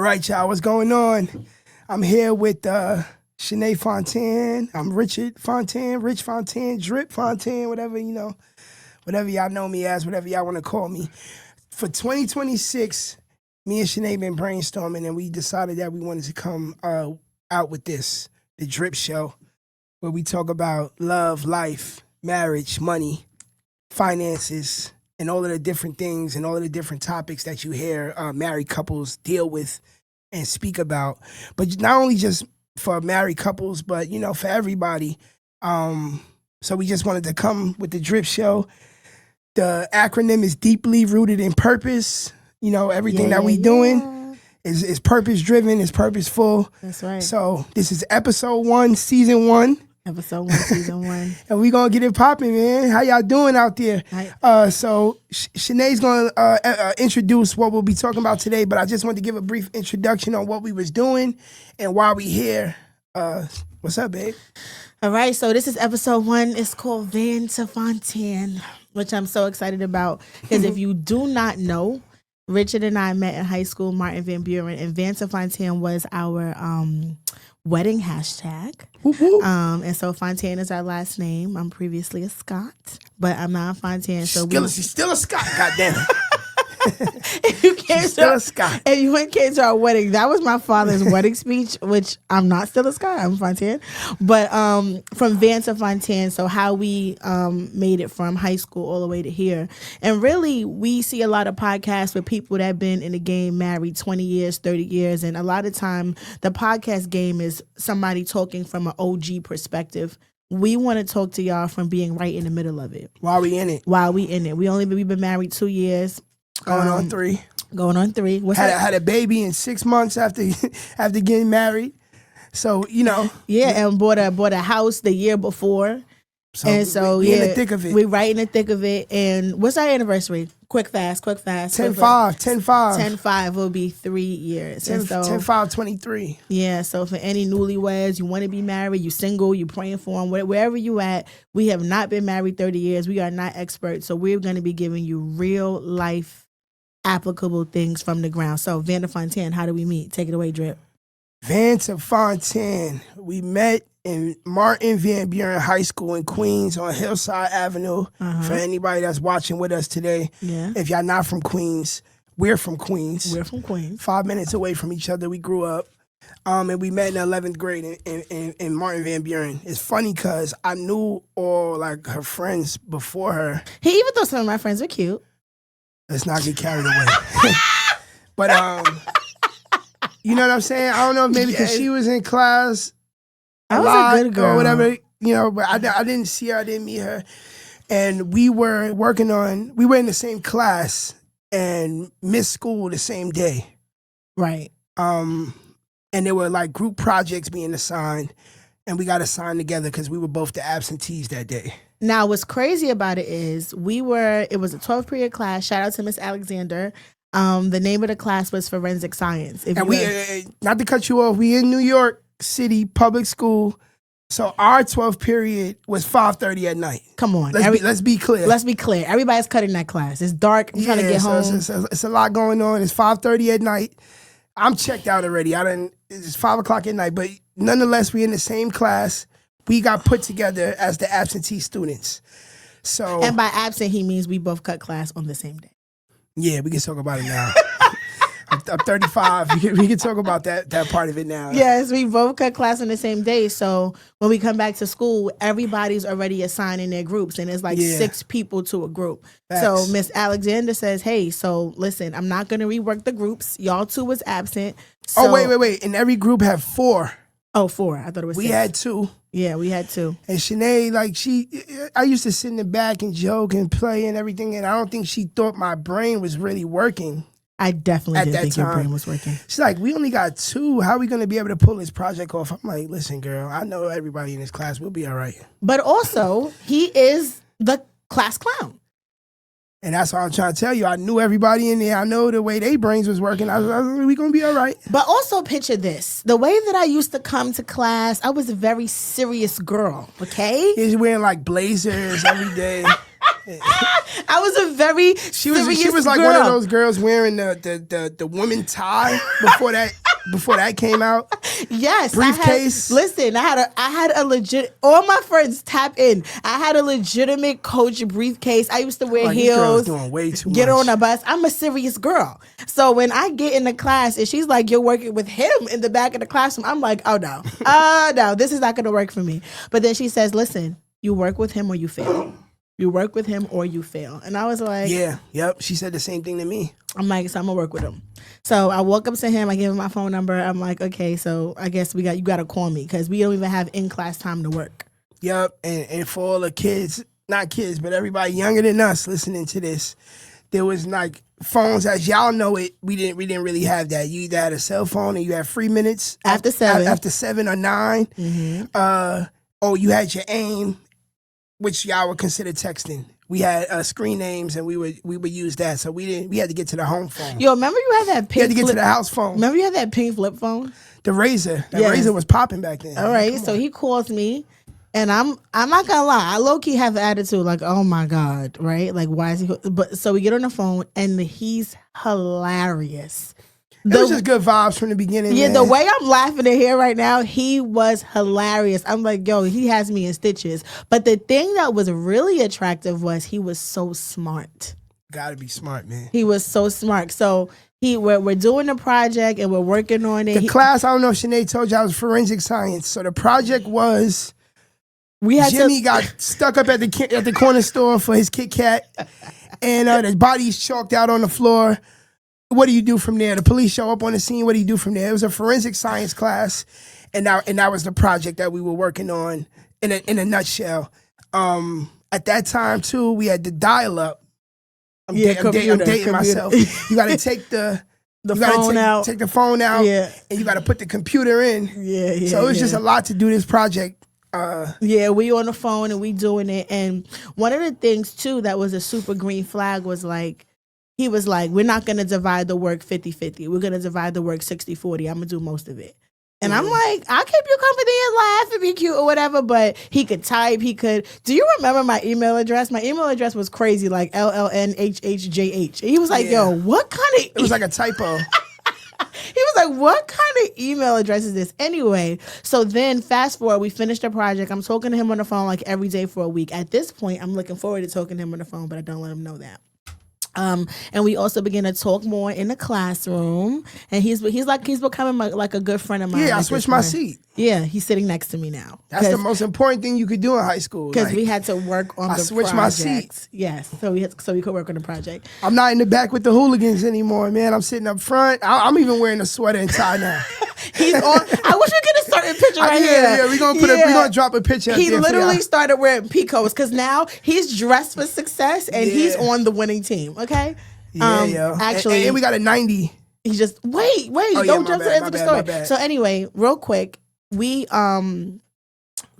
All right, y'all, what's going on? I'm here with Shanae Fontan. I'm Richard Fontan, Rich Fontan, Drip Fontan, whatever, whatever y'all know me as, whatever y'all want to call me. For 2026, me and Shanae been brainstorming, and we decided that we wanted to come out with this, the Drip Show, where we talk about love, life, marriage, money, finances, and all of the different things and all of the different topics that you hear married couples deal with and speak about. But not only just for married couples, but, for everybody. So we just wanted to come with the Drip Show. The acronym is Deeply Rooted in Purpose. Everything that we doing is purpose-driven, is purposeful. That's right. So this is episode 1, season 1. Episode 1, season 1. And we gonna get it popping, man. How y'all doing out there? So Shanae's gonna introduce what we'll be talking about today, but I just want to give a brief introduction on what we was doing and why we here. What's up, babe? All right, so this is episode 1. It's called Van to Fontan, which I'm so excited about. Because if you do not know, Richard and I met in high school, Martin Van Buren, and Van to Fontan was our wedding hashtag. And so Fontan is our last name. I'm previously a Scot, but I'm not a Fontan. So She's still a Scot, goddamn. If you came to our wedding, that was my father's wedding speech, which I'm not still a Scot, I'm Fontan. But from Van to Fontan, so how we made it from high school all the way to here. And really, we see a lot of podcasts with people that have been in the game married 20 years, 30 years. And a lot of time, the podcast game is somebody talking from an OG perspective. We want to talk to y'all from being right in the middle of it. While we in it. We've been married 2 years. Going on 3. Had a baby in 6 months after getting married. So, Yeah, and bought a house the year before. So we in the thick of it. We're right in the thick of it. And what's our anniversary? Quick fast. 10-5. 10-5 will be 3 years. 10-5-23. Yeah, so for any newlyweds, you want to be married, you single, you praying for them, wherever you at, we have not been married 30 years. We are not experts. So we're going to be giving you real life applicable things from the ground. So Van to Fontan, how do we meet? Take it away, Drip. Van to Fontan. We met in Martin Van Buren High School in Queens on Hillside Avenue. For anybody that's watching with us today. Yeah. If y'all not from Queens, we're from Queens. 5 minutes away from each other. We grew up. And we met in the 11th grade in Martin Van Buren. It's funny because I knew all like her friends before her. He even thought some of my friends were cute. Let's not get carried away. But you know what I'm saying? I don't know if maybe because she was in class I was a good girl or whatever, but I didn't see her, I didn't meet her. And we were in the same class and missed school the same day. Right. And there were like group projects being assigned, and we got assigned together because we were both the absentees that day. Now, what's crazy about it is it was a 12th period class. Shout out to Miss Alexander. The name of the class was Forensic Science. Not to cut you off, we in New York City public school. So our 12th period was 5:30 at night. Come on. Let's be clear. Let's be clear. Everybody's cutting that class. It's dark. I'm trying to get home. It's a lot going on. It's 5:30 at night. I'm checked out already. It's 5 o'clock at night, but nonetheless, we in the same class. We got put together as the absentee students. So, and by absent, he means we both cut class on the same day. Yeah, we can talk about it now. I'm 35. We can talk about that part of it now. Yes, we both cut class on the same day. So when we come back to school, everybody's already assigned in their groups, and it's like 6 people to a group. Facts. So Miss Alexander says, hey, so listen, I'm not going to rework the groups. Y'all 2 was absent. So, wait. And every group had 4. Oh, 4. I thought it was 6. We had 2. Yeah, we had 2. And Shanae, I used to sit in the back and joke and play and everything, and I don't think she thought my brain was really working. I definitely didn't think your brain was working. She's like, we only got 2. How are we going to be able to pull this project off? I'm like, listen, girl, I know everybody in this class. We'll be all right. But also, he is the class clown. And that's what I'm trying to tell you. I knew everybody in there. I know the way their brains was working. I was like, we going to be all right. But also picture this. The way that I used to come to class, I was a very serious girl, okay? He's wearing like blazers every day. I was a very she was like girl. one of those girls wearing the woman tie before that came out. Yes, briefcase. I had a legit. All my friends tap in. I had a legitimate Coach briefcase. I used to wear heels. Doing way too get much. on a bus. I'm a serious girl. So when I get in the class and she's like, "You're working with him in the back of the classroom," I'm like, "Oh no, no, this is not going to work for me." But then she says, "Listen, you work with him or you fail. You work with him or you fail." And I was like, "Yeah, yep." She said the same thing to me. I'm like, "So I'm gonna work with him." So I walk up to him. I give him my phone number. I'm like, "Okay, so I guess you got to call me because we don't even have in class time to work." Yep, and for all the kids, not kids, but everybody younger than us listening to this, there was like phones as y'all know it. We didn't really have that. You either had a cell phone and you had 3 minutes after 7 or 9. Mm-hmm. Or you had your AIM, which y'all would consider texting. We had screen names, and we would use that. So we had to get to the home phone. Yo, remember you had that pink? You had to get to the house phone. Remember you had that pink flip phone? The Razor. Razor was popping back then. All right, so he calls me, and I'm not gonna lie, I low key have an attitude like, oh my god, right? Like, why is he? But so we get on the phone, and he's hilarious. It was just good vibes from the beginning. Yeah, man. The way I'm laughing at here right now, he was hilarious. I'm like, yo, he has me in stitches. But the thing that was really attractive was he was so smart. Gotta be smart, man. He was so smart. So we're doing the project and we're working on it. The class, I don't know if Sinead told you, I was forensic science. So the project was Jimmy got stuck up at the corner store for his Kit Kat, and his body's chalked out on the floor. What do you do from there? The police show up on the scene. What do you do from there? It was a forensic science class, and that was the project that we were working on in a nutshell. At that time too, we had the dial-up. I'm dating myself. You got to take the phone out. Take the phone out, and you got to put the computer in. So it was just a lot to do this project. We on the phone and we doing it. And one of the things too that was a super green flag was like, he was like, we're not going to divide the work 50-50. We're going to divide the work 60-40. I'm going to do most of it. And I'm like, I'll keep you company and laugh and be cute or whatever. But he could type. Do you remember my email address? My email address was crazy, like LLNHHJH. And he was like, yo, what kind of... It was like a typo. He was like, what kind of email address is this? Anyway, so then fast forward, we finished the project. I'm talking to him on the phone like every day for a week. At this point, I'm looking forward to talking to him on the phone, but I don't let him know that. And we also began to talk more in the classroom, and he's becoming like a good friend of mine. Yeah, I switched my seat. Yeah, he's sitting next to me now. That's the most important thing you could do in high school. Because we had to work on the project. I switched my seat. Yes, so we could work on the project. I'm not in the back with the hooligans anymore, man. I'm sitting up front. I'm even wearing a sweater and tie now. He's on. I wish we could have started a picture right here. Yeah, we're gonna drop a picture. He literally started wearing peacoats because now he's dressed for success and he's on the winning team. Okay. Yeah, actually, and we got a 90. He just wait. Don't jump to the end of the story. So anyway, real quick, we talking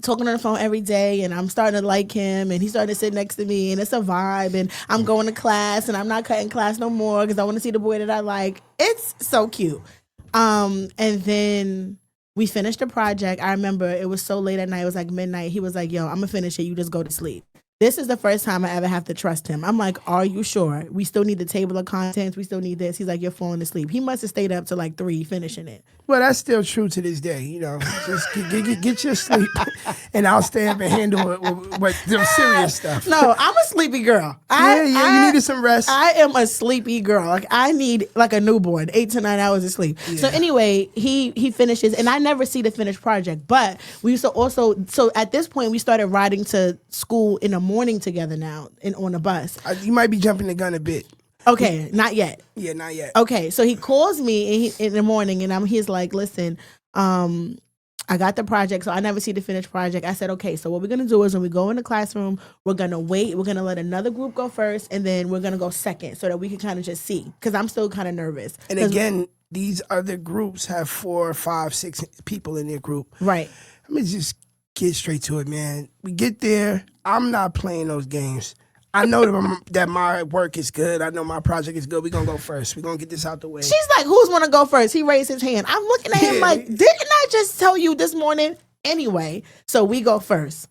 on the phone every day, and I'm starting to like him, and he's starting to sit next to me, and it's a vibe, and I'm going to class, and I'm not cutting class no more because I want to see the boy that I like. It's so cute. And then we finished the project. I remember it was so late at night. It was like midnight. He was like, yo, I'm gonna finish it. You just go to sleep. This is the first time I ever have to trust him. I'm like, are you sure? We still need the table of contents. We still need this. He's like, you're falling asleep. He must have stayed up to like 3 finishing it. Well, that's still true to this day. You know, just get your sleep, and I'll stay up and handle it with the serious stuff. No, I'm a sleepy girl. You needed some rest. I am a sleepy girl. Like I need like a newborn, 8 to 9 hours of sleep. Yeah. So anyway, he finishes, and I never see the finished project. But we used to also. So at this point, we started riding to school in the morning together now, on a bus. You might be jumping the gun a bit. Okay, not yet. Yeah, not yet. Okay, so he calls me in the morning, and he's like, listen, I got the project, so I never see the finished project. I said, okay, so what we're going to do is when we go in the classroom, we're going to wait. We're going to let another group go first, and then we're going to go second so that we can kind of just see, because I'm still kind of nervous. And again, these other groups have 4, 5, 6 people in their group. Right. Let me just get straight to it, man. We get there. I'm not playing those games. I know that my work is good. I know my project is good. We're going to go first. We're going to get this out the way. She's like, who's going to go first? He raised his hand. I'm looking at him like, didn't I just tell you this morning? Anyway, so we go first.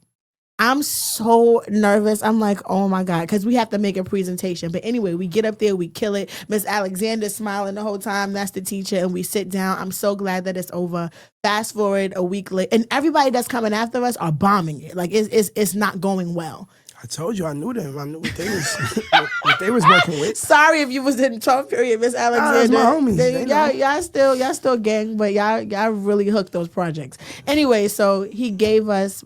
I'm so nervous. I'm like, oh my God, because we have to make a presentation. But anyway, we get up there, we kill it. Miss Alexander's smiling the whole time. That's the teacher. And we sit down. I'm so glad that it's over. Fast forward a week later. And everybody that's coming after us are bombing it. Like, it's not going well. I told you I knew them. I knew what they was what they was working with. Sorry if you was in 12th period, Miss Alexander. That's my homies. Y'all still gang, but y'all really hooked those projects. Anyway, so we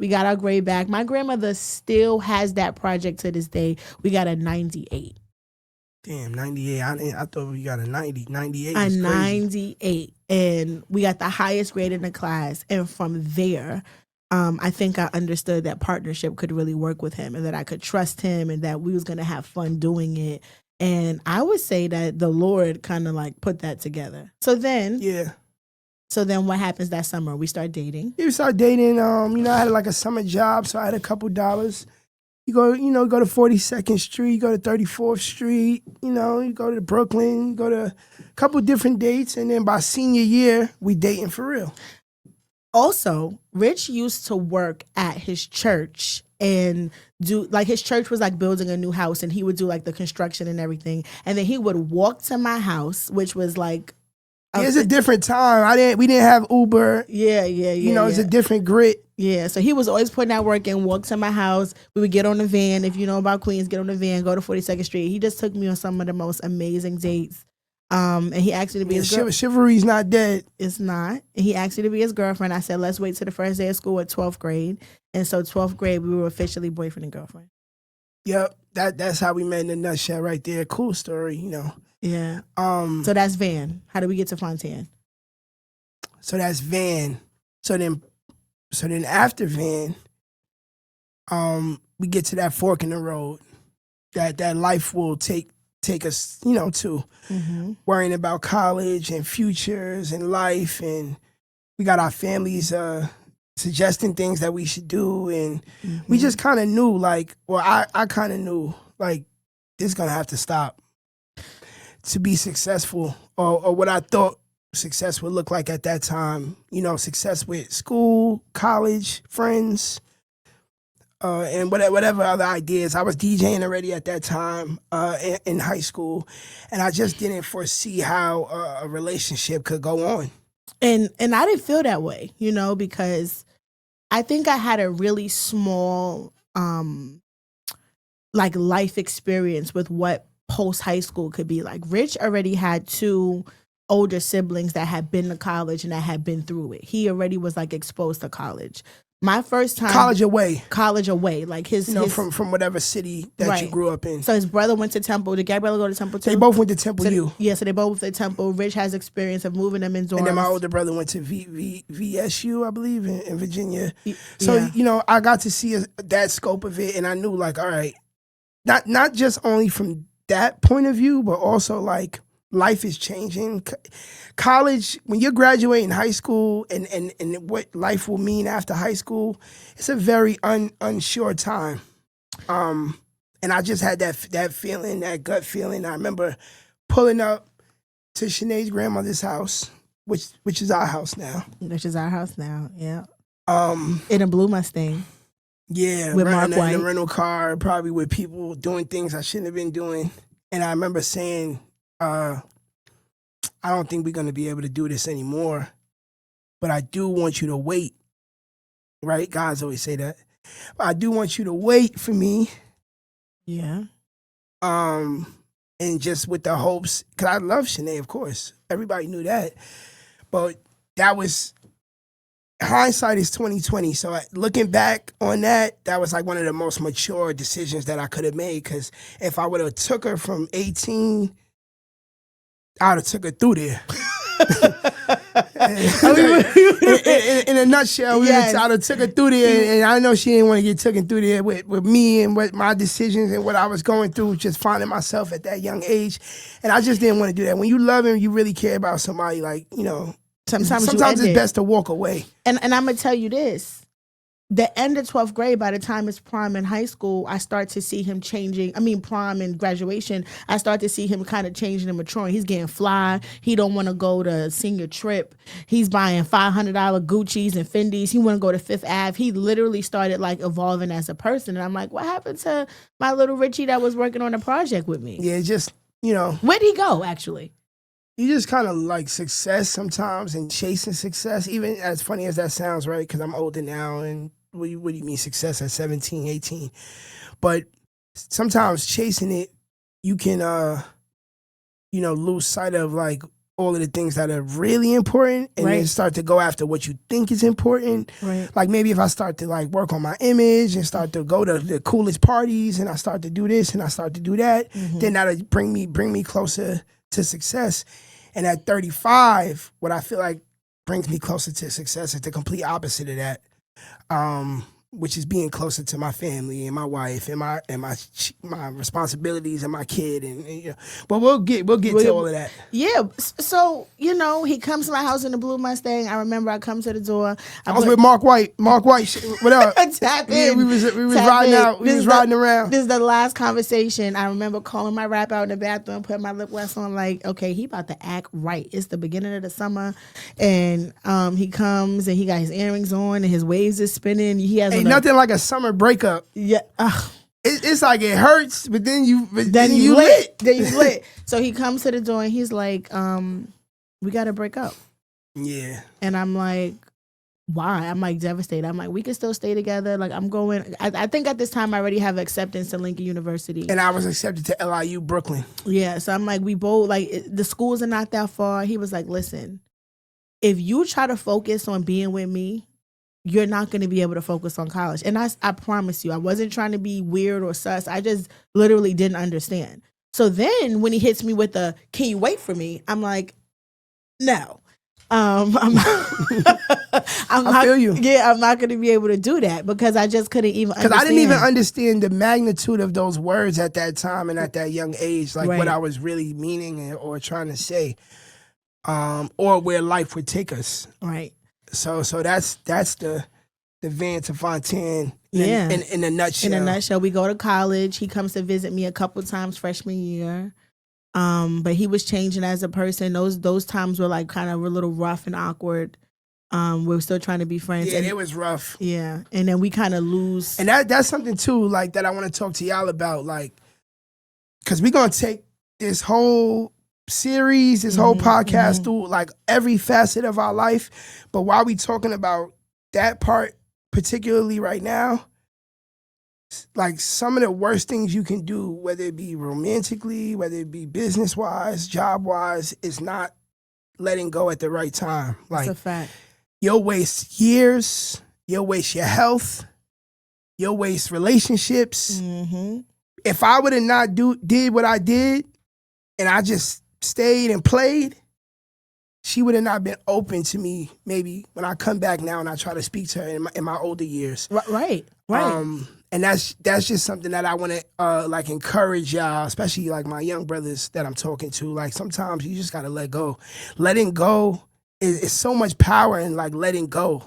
got our grade back. My grandmother still has that project to this day. We got a 98. Damn, 98. I thought we got a 90. 98 A is crazy. 98. And we got the highest grade in the class. And from there, I think I understood that partnership could really work with him and that I could trust him and that we was going to have fun doing it. And I would say that the Lord kind of like put that together. So then what happens that summer? We start dating. Yeah, we started dating. I had like a summer job, so I had a couple dollars. You go to 42nd Street, you go to 34th Street, you go to Brooklyn, you go to a couple different dates. And then by senior year, we dating for real. Also, Rich used to work at his church and do like his church was like building a new house and he would do like the construction and everything. And then he would walk to my house, which was like it's a different time. We didn't have Uber. Yeah. It's a different grit. Yeah. So he was always putting that work in, walk to my house. We would get on the van. If you know about Queens, get on the van, go to 42nd Street. He just took me on some of the most amazing dates. And he asked me to be his girlfriend. Chivalry's not dead. It's not. And he asked me to be his girlfriend. I said, let's wait till the first day of school at 12th grade. And so 12th grade, we were officially boyfriend and girlfriend. Yep. That's how we met in a nutshell right there. Cool story, Yeah. So that's Van. How do we get to Fontan? So that's Van. So then after Van, we get to that fork in the road that life will take us, to worrying about college and futures and life. And we got our families suggesting things that we should do. And we just kind of knew, I kind of knew, this is going to have to stop to be successful or what I thought success would look like at that time. Success with school, college, friends, and whatever other ideas. I was DJing already at that time in high school, and I just didn't foresee how a relationship could go on. And I didn't feel that way, because I think I had a really small life experience with what post high school could be like. Rich already had 2 older siblings that had been to college and that had been through it. He already was exposed to college. My first time college away, like his from whatever city that you grew up in. So his brother went to Temple. Did Gabriella go to Temple too? They both went to Temple U. Yeah, so they both went to Temple. Rich has experience of moving them in dorms. And then my older brother went to VSU, I believe, in Virginia. So I got to see that scope of it, and I knew all right, not just only from that point of view, but also life is changing. College, when you're graduating high school and what life will mean after high school, it's a very unsure time. And I just had that feeling, that gut feeling. I remember pulling up to Shanae's grandmother's house, which is our house now. Which is our house now, yeah. In a blue Mustang. Yeah, with Mark White. In a rental car, probably with people doing things I shouldn't have been doing. And I remember saying, I don't think we're going to be able to do this anymore, but I do want you to wait, right? Guys always say that. But I do want you to wait for me. Yeah. And just with the hopes, because I love Shanae, of course. Everybody knew that. But that was, hindsight is 20/20. So looking back on that was one of the most mature decisions that I could have made, because if I would have took her from 18, I would have took her through there. in a nutshell, I would have took her through there, and I know she didn't want to get taken through there with me and what my decisions and what I was going through, just finding myself at that young age. And I just didn't want to do that. When you love him, you really care about somebody, sometimes it's best to walk away. And I'm going to tell you this. the end of 12th grade, by the time it's prom in high school, I start to see him changing. I mean, prom and graduation, I start to see him kind of changing and maturing. He's getting fly. He don't want to go to senior trip. He's buying $500 Gucci's and Fendi's. He want to go to Fifth Ave. He literally started like evolving as a person. And I'm like, what happened to my little Richie that was working on a project with me? Yeah, just, Where'd he go, actually? You just kind of like success sometimes and chasing success, even as funny as that sounds, right? Because I'm older now, and what do you mean success at 17, 18? But sometimes chasing it, you can, lose sight of like all of the things that are really important, and then start to go after what you think is important. Right. Like maybe if I start to like work on my image and start to go to the coolest parties, and I start to do this and I start to do that, then that'll bring me closer to success. And at 35, what I feel like brings me closer to success is the complete opposite of that, which is being closer to my family and my wife and my responsibilities and my kid. But we'll get to all of that. Yeah. So he comes to my house in the blue Mustang. I remember I come to the door. I was with Mark White. Mark White, what up? Tap in. Yeah, we was riding out. We was riding around. This is the last conversation. I remember calling my rap out in the bathroom, putting my lip gloss on, like, okay, he about to act right. It's the beginning of the summer, and he comes and he got his earrings on and his waves is spinning. He has ain't nothing like a summer breakup. Yeah. It's like it hurts, but then you lit. Then you lit. So he comes to the door and he's like, we got to break up. Yeah. And I'm like, why? I'm like devastated. I'm like, we can still stay together. Like I'm going, I think at this time I already have acceptance to Lincoln University. And I was accepted to LIU Brooklyn. Yeah. So I'm like, we both, like the schools are not that far. He was like, listen, if you try to focus on being with me, you're not going to be able to focus on college. And I promise you, I wasn't trying to be weird or sus. I just literally didn't understand. So then when he hits me with the, can you wait for me? I'm like, no. I feel you. Yeah, I'm not going to be able to do that because I just couldn't even understand. Because I didn't even understand the magnitude of those words at that time and at that young age, like what I was really meaning or trying to say, or where life would take us. Right. So that's the Van to Fontan in a nutshell. In a nutshell, we go to college. He comes to visit me a couple times freshman year. But he was changing as a person. Those times were like kind of a little rough and awkward. We were still trying to be friends. Yeah, it was rough. Yeah. And then we kind of lose. And that's something too, like that I want to talk to y'all about, like, because we're gonna take this whole series, this whole podcast through like every facet of our life. But while we talking about that part particularly right now, like some of the worst things you can do, whether it be romantically, whether it be business-wise, job-wise, is not letting go at the right time. Like, that's a fact. You'll waste years, you'll waste your health, you'll waste relationships. If I would have not did what I did and I just stayed and played, she would have not been open to me maybe when I come back now and I try to speak to her in my older years. Right. And that's just something that I want to like encourage y'all, especially like my young brothers that I'm talking to. Like sometimes you just got to let go. Letting go is so much power in like letting go,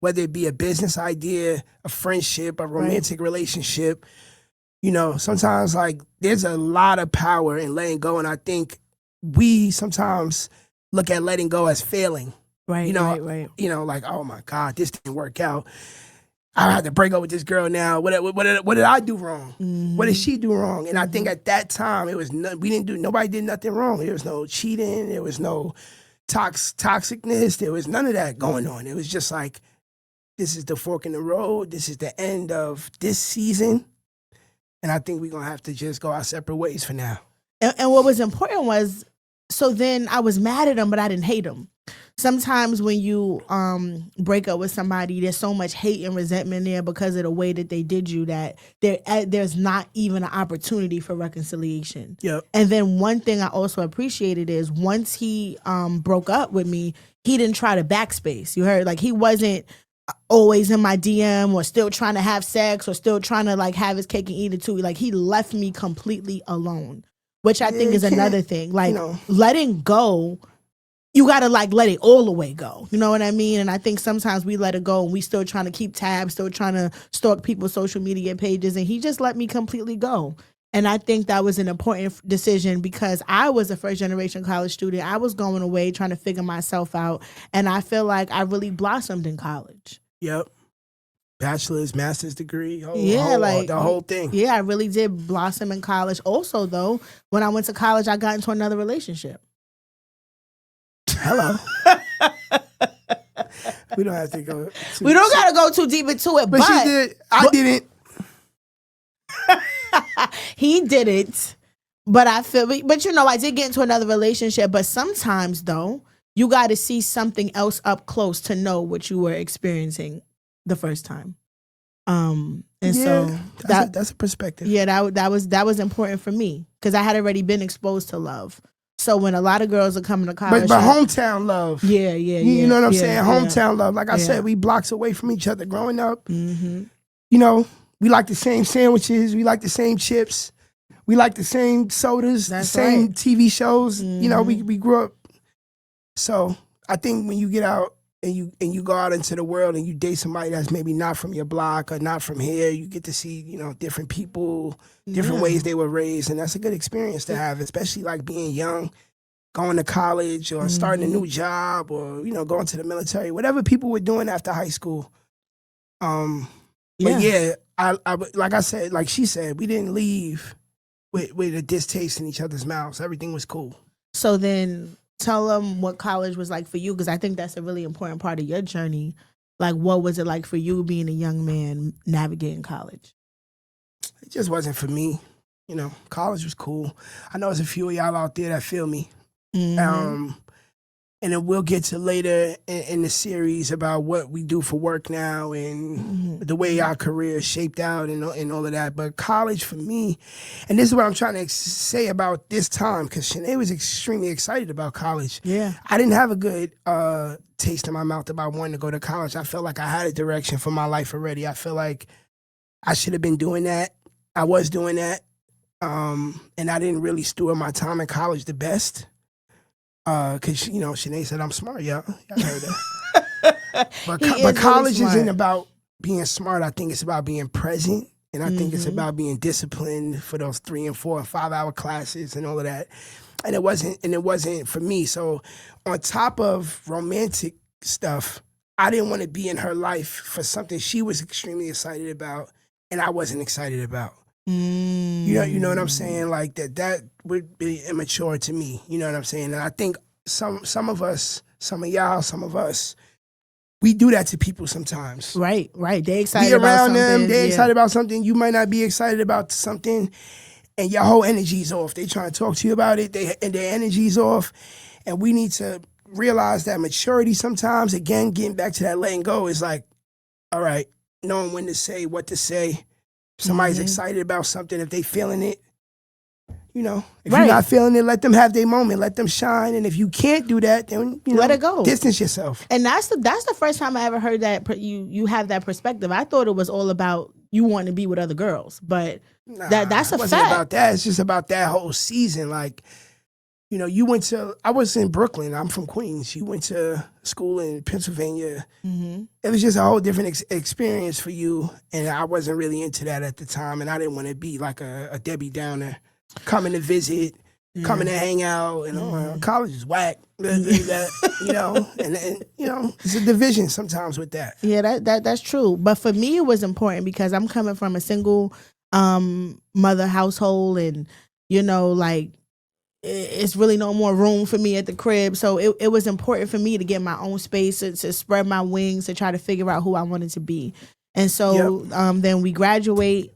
whether it be a business idea, a friendship, a romantic relationship. Sometimes like there's a lot of power in letting go. And I think we sometimes look at letting go as failing. Right. Like, oh my God, this didn't work out. I had to break up with this girl now. What did I do wrong? What did she do wrong? And I think at that time it was nobody did nothing wrong. There was no cheating. There was no toxicness. There was none of that going on. It was just like, this is the fork in the road. This is the end of this season. And I think we're going to have to just go our separate ways for now. And what was important was, so then I was mad at him, but I didn't hate him. Sometimes when you break up with somebody, there's so much hate and resentment there because of the way that they did you that there's not even an opportunity for reconciliation. Yep. And then one thing I also appreciated is once he broke up with me, he didn't try to backspace. You heard? Like he wasn't always in my DM or still trying to have sex or still trying to like have his cake and eat it too. Like he left me completely alone, which I think is another thing. Like letting go you got to like let it all the way go. You know what I mean? And I think sometimes we let it go and we still trying to keep tabs, still trying to stalk people's social media pages. And he just let me completely go. And I think that was an important decision because I was a first generation college student. I was going away trying to figure myself out. And I feel like I really blossomed in college. Yep. Bachelor's, master's degree, the whole thing. Yeah, I really did blossom in college. Also, though, when I went to college, I got into another relationship. Hello. We don't have to go. We don't got to go too deep into it. But she did. I didn't. He didn't. But I feel. But you know, I did get into another relationship. But sometimes, though, you got to see something else up close to know what you were experiencing the first time. So that's a perspective. Yeah, that was important for me because I had already been exposed to love. So when a lot of girls are coming to college, but hometown love, you know what I'm saying, hometown love. Like I said, we blocks away from each other growing up. Mm-hmm. You know, we like the same sandwiches, we like the same chips, we like the same sodas, the same TV shows. Mm-hmm. You know, we grew up. So I think when you get out and you go out into the world and you date somebody that's maybe not from your block or not from here, you get to see, you know, different people, different ways they were raised. And that's a good experience to have, especially like being young, going to college or starting a new job or, you know, going to the military, whatever people were doing after high school. But yeah, I like I said, like she said, we didn't leave with a distaste in each other's mouths. Everything was cool. So then tell them what college was like for you, because I think that's a really important part of your journey. Like, what was it like for you being a young man navigating college? It just wasn't for me. You know, college was cool. I know there's a few of y'all out there that feel me. Mm-hmm. And then we'll get to later in the series about what we do for work now and the way our career is shaped out and all of that. But college for me, and this is what I'm trying to say about this time, because Shanae was extremely excited about college. Yeah. I didn't have a good taste in my mouth about wanting to go to college. I felt like I had a direction for my life already. I feel like I should have been doing that. I was doing that. And I didn't really steward my time in college the best. Cause you know, Shanae said I'm smart, y'all heard that. but college really isn't about being smart. I think it's about being present, and I think it's about being disciplined for those 3 and 4 and 5 hour classes and all of that. And it wasn't for me. So on top of romantic stuff, I didn't want to be in her life for something she was extremely excited about, and I wasn't excited about. You know what I'm saying? Like that would be immature to me. You know what I'm saying? And I think some of us, some of y'all, some of us, we do that to people sometimes. Right. They excited be about around something. them. They excited about something. You might not be excited about something, and your whole energy's off. They trying to talk to you about it. And their energy's off, and we need to realize that maturity sometimes. Again, getting back to that letting go is like, all right, knowing when to say, what to say. Somebody's excited about something, if they feeling it, you know. If you're not feeling it, let them have their moment, let them shine. And if you can't do that, then you know, let it go. Distance yourself. And that's the first time I ever heard that you have that perspective. I thought it was all about you wanting to be with other girls, but that's a fact. It wasn't about that. It's just about that whole season. Like, you know, I was in Brooklyn. I'm from Queens. You went to school in Pennsylvania. Mm-hmm. It was just a whole different experience for you. And I wasn't really into that at the time. And I didn't want to be like a Debbie Downer, coming to visit, coming to hang out. And college is whack. You know, and you know, it's a division sometimes with that. Yeah, that's true. But for me, it was important because I'm coming from a single mother household, and you know, like, it's really no more room for me at the crib. So it was important for me to get my own space, to spread my wings, to try to figure out who I wanted to be. And so then we graduate.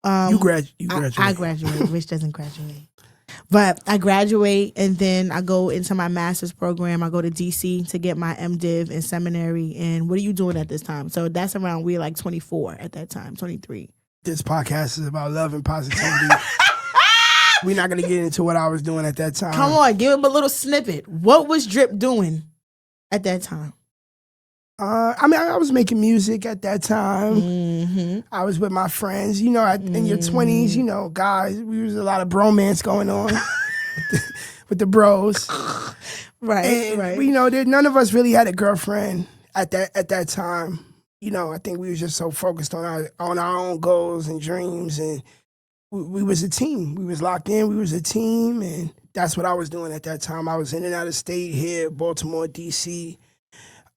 You graduate. I graduate. Rich doesn't graduate. But I graduate, and then I go into my master's program. I go to DC to get my MDiv in seminary. And what are you doing at this time? So that's around, we're like 24 at that time, 23. This podcast is about love and positivity. We're not going to get into what I was doing at that time. Come on, give him a little snippet. What was Drip doing at that time? I mean, I was making music at that time. Mm-hmm. I was with my friends. You know, in your 20s, you know, guys, we was a lot of bromance going on with the bros. Right, and right. none of us really had a girlfriend at that time. I think we was just so focused on our own goals and dreams, and we was a team. We was locked in. We was a team, and that's what I was doing at that time. I was in and out of state here, Baltimore, DC,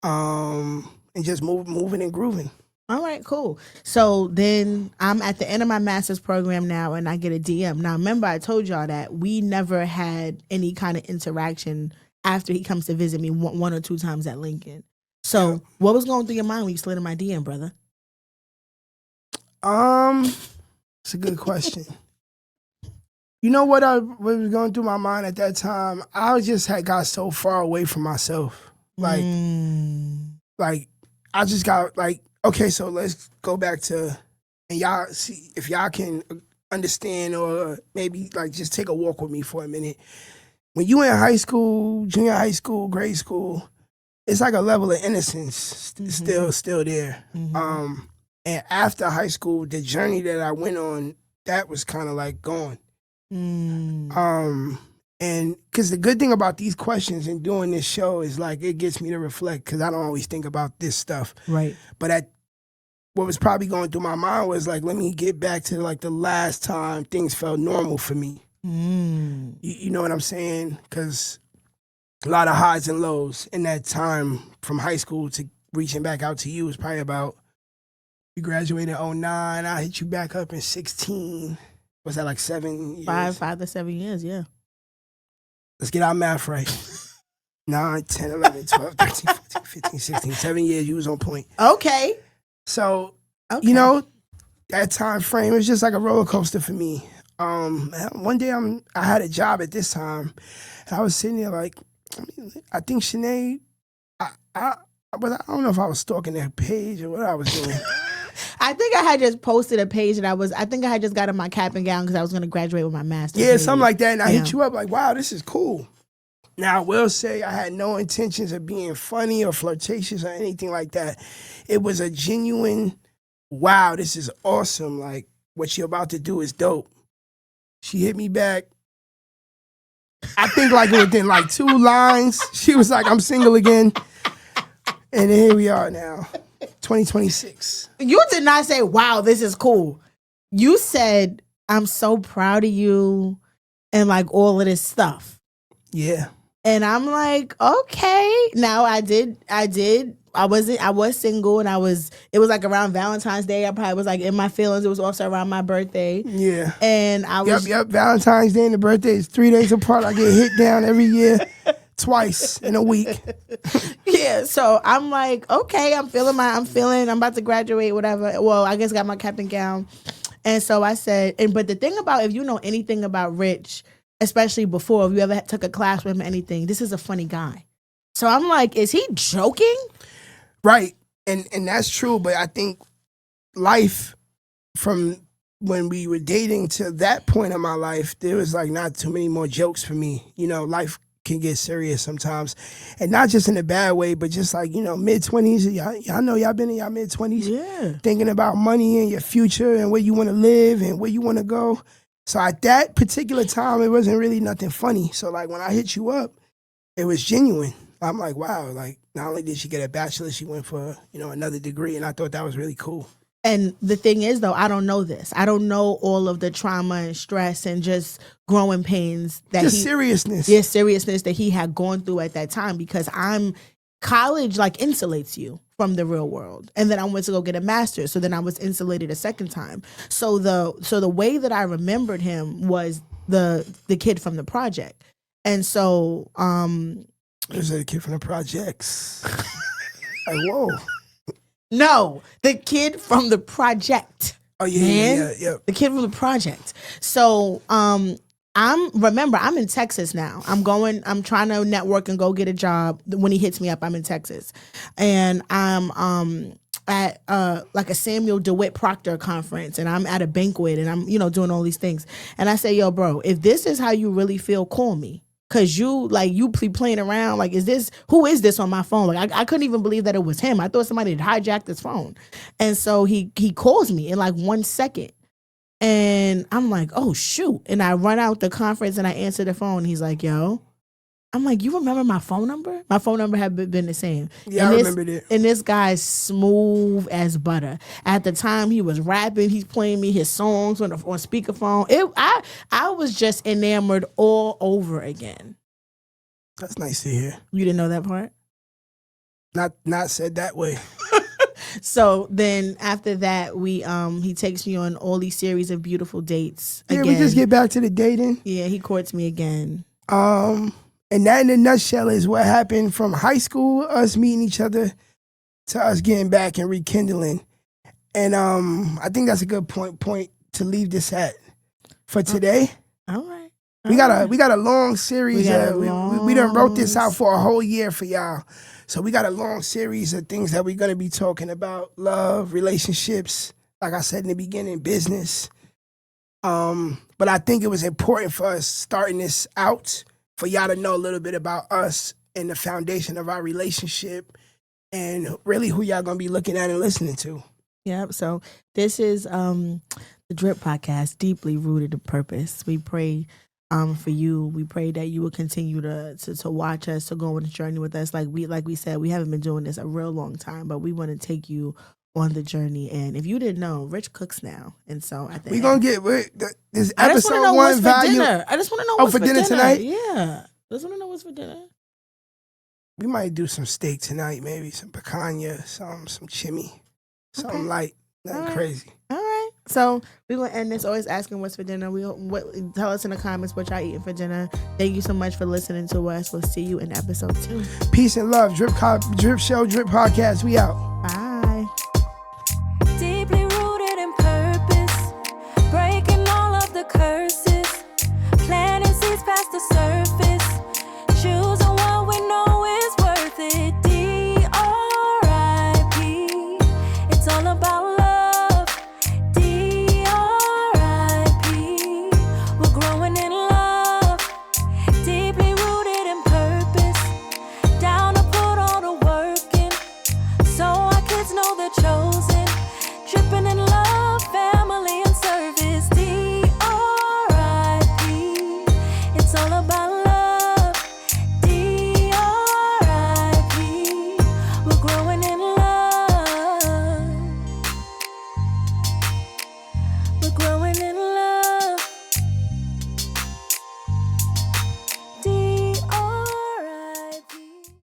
and just moving and grooving. All right, cool. So then I'm at the end of my master's program now, and I get a DM. Now, remember, I told y'all that we never had any kind of interaction after he comes to visit me one or two times at Lincoln. So, what was going through your mind when you slid in my DM, brother? It's a good question. You know what was going through my mind at that time? I just had got so far away from myself. Like I just got okay, so let's go back to, and y'all see if y'all can understand, or maybe just take a walk with me for a minute. When you in high school, junior high school, grade school, it's like a level of innocence still there. Mm-hmm. And after high school, the journey that I went on, that was kind of gone. And because the good thing about these questions and doing this show is it gets me to reflect, because I don't always think about this stuff. Right. But what was probably going through my mind was let me get back to the last time things felt normal for me. You know what I'm saying? Because a lot of highs and lows in that time from high school to reaching back out to you was probably about, you graduated in 09, I hit you back up in 16. Was that 7 years? 5 to 7 years, yeah. Let's get our math right. 9, 10, 11, 12, 13, 14, 15, 16, 7 years, you was on point. Okay. So, that time frame was just like a roller coaster for me. One day I had a job at this time, and I was sitting there I think Shanae, I don't know if I was stalking that page or what I was doing. I think I had just posted a page, and I think I had just got in my cap and gown because I was going to graduate with my master's. Yeah, something like that. And I hit you up wow, this is cool. Now, I will say I had no intentions of being funny or flirtatious or anything like that. It was a genuine, wow, this is awesome. What you're about to do is dope. She hit me back. I think within 2 lines, she was like, I'm single again. And here we are now, 2026. You did not say, wow, this is cool. You said, I'm so proud of you and all of this stuff. Yeah. And I'm like, okay. Now I was single, and it was around Valentine's Day. I probably was in my feelings. It was also around my birthday. Yeah. And I was. Yep. Valentine's Day and the birthday is 3 days apart. I get hit down every year, twice in a week. Yeah. So I'm like, okay, I'm about to graduate, whatever. Well, I guess got my cap and gown. And so I said, but the thing about, if you know anything about Rich, especially before, if you ever took a class with him or anything, this is a funny guy. So I'm like, is he joking? Right. And that's true. But I think life, from when we were dating to that point in my life, there was not too many more jokes for me. Life can get serious sometimes. And not just in a bad way, but just mid-20s. Y'all know y'all been in y'all mid-20s. Yeah. Thinking about money and your future and where you want to live and where you want to go. So at that particular time, it wasn't really nothing funny. So when I hit you up, it was genuine. I'm like, wow, not only did she get a bachelor's, she went for, another degree. And I thought that was really cool. And the thing is, though, I don't know this. I don't know all of the trauma and stress and just growing pains seriousness. Yeah, seriousness that he had gone through at that time, because college insulates you from the real world. And then I went to go get a master's. So then I was insulated a second time. So the way that I remembered him was the kid from the project. And so there's a kid from the projects. Whoa. No, the kid from the project. Oh yeah. The kid from the project. So I'm in Texas now. I'm trying to network and go get a job. When he hits me up, I'm in Texas. And I'm at a Samuel DeWitt Proctor conference, and I'm at a banquet, and I'm doing all these things. And I say, yo, bro, if this is how you really feel, call me. Cause you playing around. Who is this on my phone? I couldn't even believe that it was him. I thought somebody had hijacked his phone. And so he calls me in 1 second. And I'm like, oh shoot. And I run out the conference and I answer the phone. He's like, yo, I'm like, you remember my phone number? My phone number had been the same. Yeah, I remembered it. And this guy's smooth as butter. At the time, he was rapping. He's playing me his songs on speakerphone. I was just enamored all over again. That's nice to hear. You didn't know that part? Not said that way. So then after that, he takes me on all these series of beautiful dates. Yeah, we just get back to the dating. Yeah, he courts me again. And that in a nutshell is what happened from high school, us meeting each other, to us getting back and rekindling. And I think that's a good point to leave this at for today. All right. We got a long series. We done wrote this out for a whole year for y'all. So we got a long series of things that we're going to be talking about: love, relationships, like I said in the beginning, business. But I think it was important for us starting this out for y'all to know a little bit about us and the foundation of our relationship and really who y'all going to be looking at and listening to. Yep. So this is the Drip Podcast, deeply rooted in purpose. We pray for you. We pray that you will continue to watch us, to go on the journey with us. Like we said, we haven't been doing this a real long time, but we want to take you on the journey. And if you didn't know, Rich cooks now, and so I think we're gonna get this episode 1 value. I just want to know what's for dinner tonight. Yeah, I just want to know what's for dinner. We might do some steak tonight, maybe some picanha, some chimney, something light, nothing crazy. All right. So we're going to end this always asking what's for dinner. Tell us in the comments what y'all eating for dinner. Thank you so much for listening to us. We'll see you in episode 2. Peace and love. Drip Show, Drip Podcast. We out. Bye.